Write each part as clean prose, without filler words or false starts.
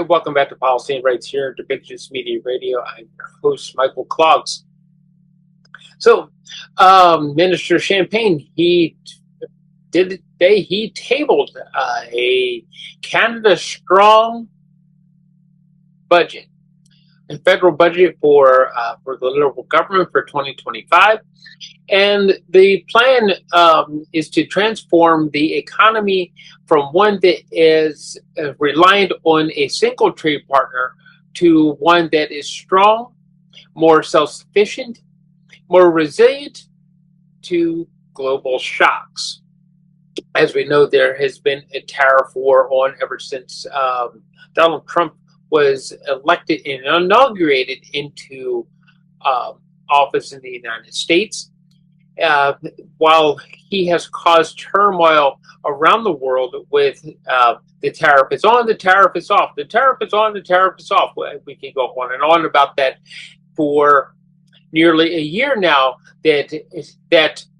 welcome back to Policy and Rights here at Depictions Media Radio. I'm your host, Michael Clogs. So, Minister Champagne, he tabled a Canada Strong budget, a federal budget for the Liberal government for 2025. And the plan is to transform the economy from one that is reliant on a single trade partner to one that is strong, more self-sufficient, more resilient to global shocks. As we know, there has been a tariff war on ever since Donald Trump was elected and inaugurated into office in the United States. While he has caused turmoil around the world with the tariff is on, the tariff is off, the tariff is on, the tariff is off. We can go on and on about that for nearly a year now, that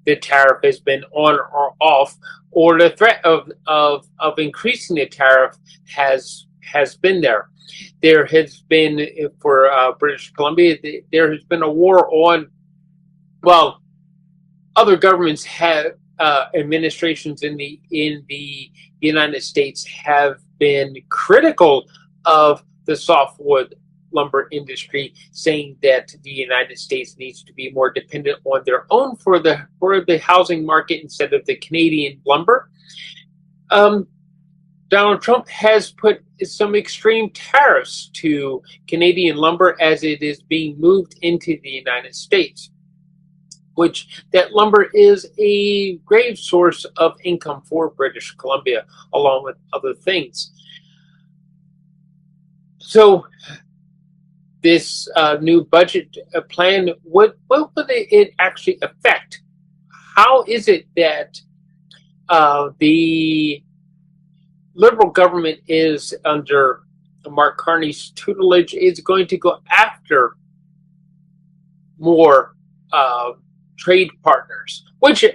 the tariff has been on or off, or the threat of increasing the tariff has been there. There has been, for British Columbia, there has been a war on, well, other governments have administrations in the United States have been critical of the softwood lumber industry, saying that the United States needs to be more dependent on their own for the housing market instead of the Canadian lumber. Donald Trump has put some extreme tariffs to Canadian lumber as it is being moved into the United States, which that lumber is a great source of income for British Columbia, along with other things. So this new budget plan, what will it actually affect? How is it that the Liberal government is under Mark Carney's tutelage is going to go after more trade partners, which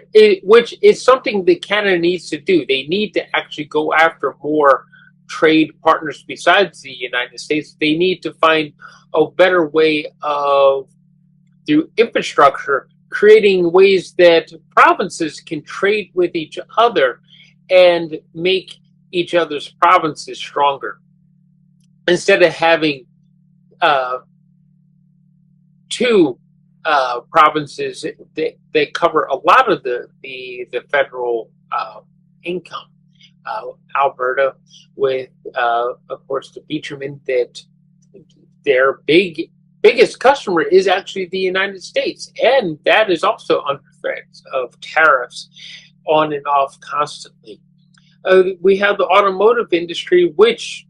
is something that Canada needs to do. They need to actually go after more trade partners besides the United States. They need to find a better way of, through infrastructure, creating ways that provinces can trade with each other and make each other's provinces stronger, instead of having two provinces that cover a lot of the federal income. Alberta, with of course the bitumen, that their biggest customer is actually the United States, and that is also under threat of tariffs on and off constantly. We have the automotive industry, which,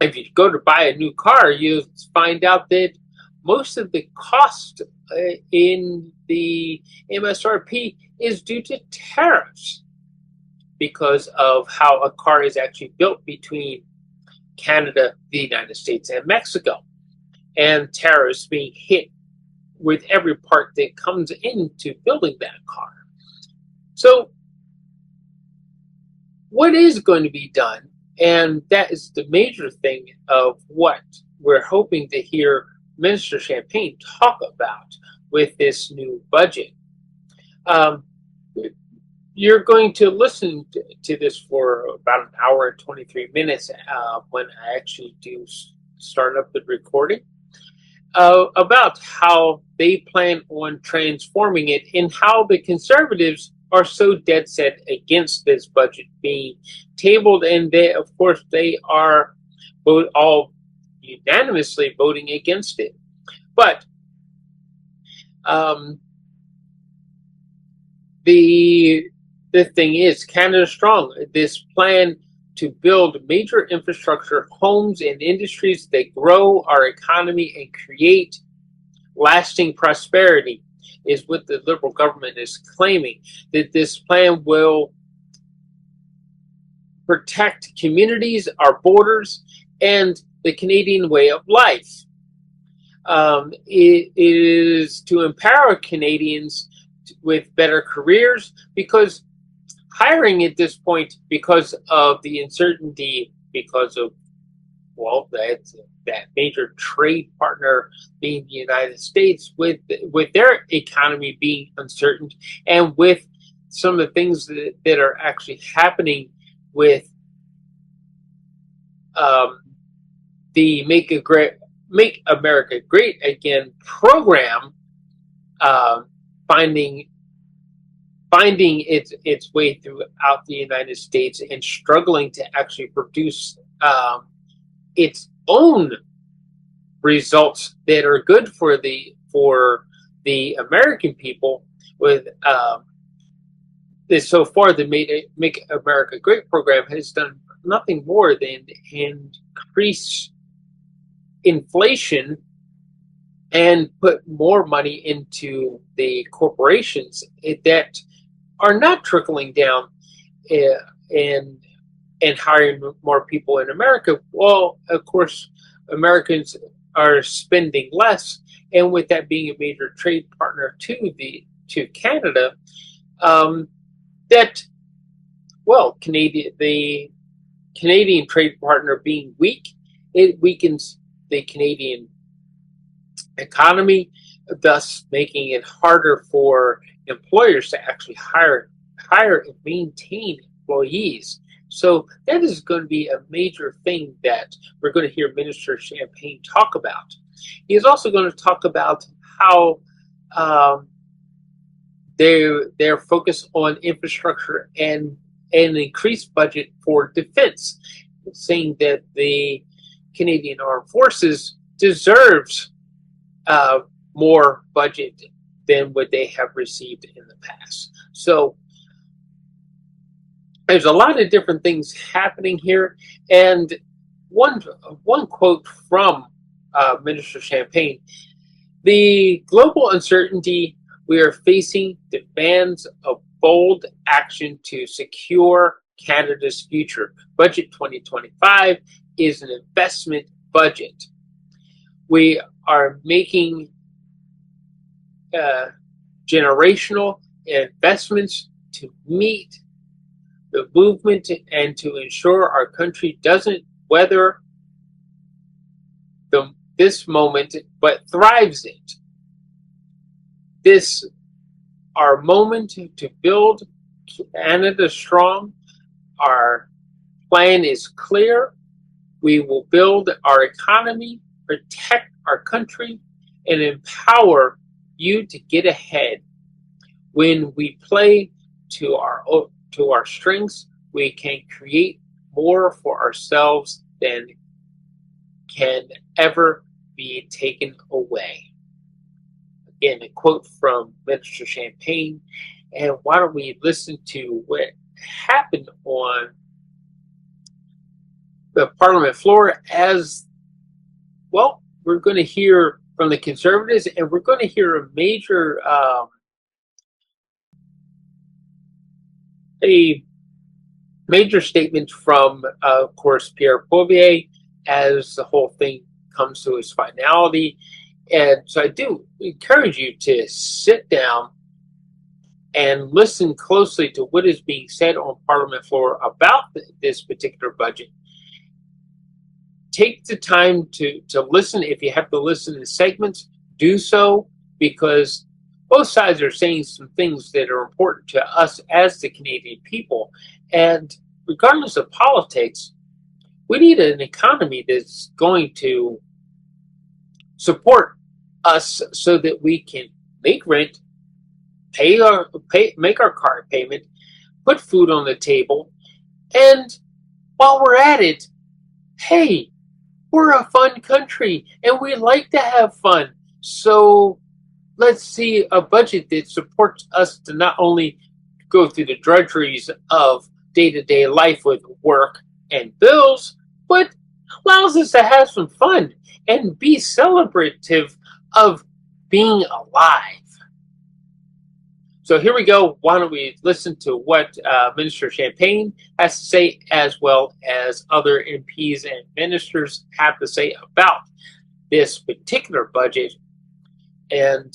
if you go to buy a new car, you'll find out that most of the cost in the MSRP is due to tariffs, because of how a car is actually built between Canada, the United States, and Mexico, and tariffs being hit with every part that comes into building that car. So what is going to be done, and that is the major thing of what we're hoping to hear Minister Champagne talk about with this new budget. You're going to listen to this for about an hour and 23 minutes when I actually do start up the recording, about how they plan on transforming it, and how the Conservatives are so dead set against this budget being tabled, and of course they are all unanimously voting against it. But the thing is, Canada Strong, this plan to build major infrastructure, homes, and industries that grow our economy and create lasting prosperity, is what the Liberal government is claiming. That this plan will protect communities, our borders, and the Canadian way of life. It is to empower Canadians with better careers, because hiring at this point, because of the uncertainty, because of well, that major trade partner being the United States, with their economy being uncertain, and with some of the things that are actually happening with um, the Make America Great Again program, um, finding its way throughout the United States and struggling to actually produce its own results that are good for the American people. With this, so far, the Make America Great program has done nothing more than increase inflation and put more money into the corporations that are not trickling down and hiring more people in America. Well, of course, Americans are spending less, and with that being a major trade partner to Canada, that well, the Canadian trade partner being weak, it weakens the Canadian economy, thus making it harder for employers to actually hire and maintain employees. So that is going to be a major thing that we're going to hear Minister Champagne talk about. He is also going to talk about how they're focused on infrastructure and an increased budget for defense, saying that the Canadian Armed Forces deserves more budget than what they have received in the past. So there's a lot of different things happening here, and one quote from Minister Champagne: "The global uncertainty we are facing demands a bold action to secure Canada's future. Budget 2025 is an investment budget. We are making generational investments to meet the movement and to ensure our country doesn't weather this moment but thrives it. This our moment to build Canada strong. Our plan is clear. We will build our economy, protect our country, and empower you to get ahead. When we play to our strengths, we can create more for ourselves than can ever be taken away." Again, a quote from Minister Champagne. And why don't we listen to what happened on the Parliament floor? As well, we're going to hear from the Conservatives, and we're going to hear a major statement from, of course, Pierre Poilievre as the whole thing comes to its finality. And so I do encourage you to sit down and listen closely to what is being said on Parliament floor about this particular budget. Take the time to listen. If you have to listen in segments, do so, because both sides are saying some things that are important to us as the Canadian people. And regardless of politics, we need an economy that's going to support us so that we can make rent, make our car payment, put food on the table, and while we're at it, hey, we're a fun country and we like to have fun. So let's see a budget that supports us to not only go through the drudgeries of day-to-day life with work and bills, but allows us to have some fun and be celebrative of being alive. So here we go. Why don't we listen to what Minister Champagne has to say, as well as other MPs and ministers have to say about this particular budget, and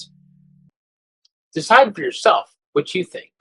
decide for yourself what you think.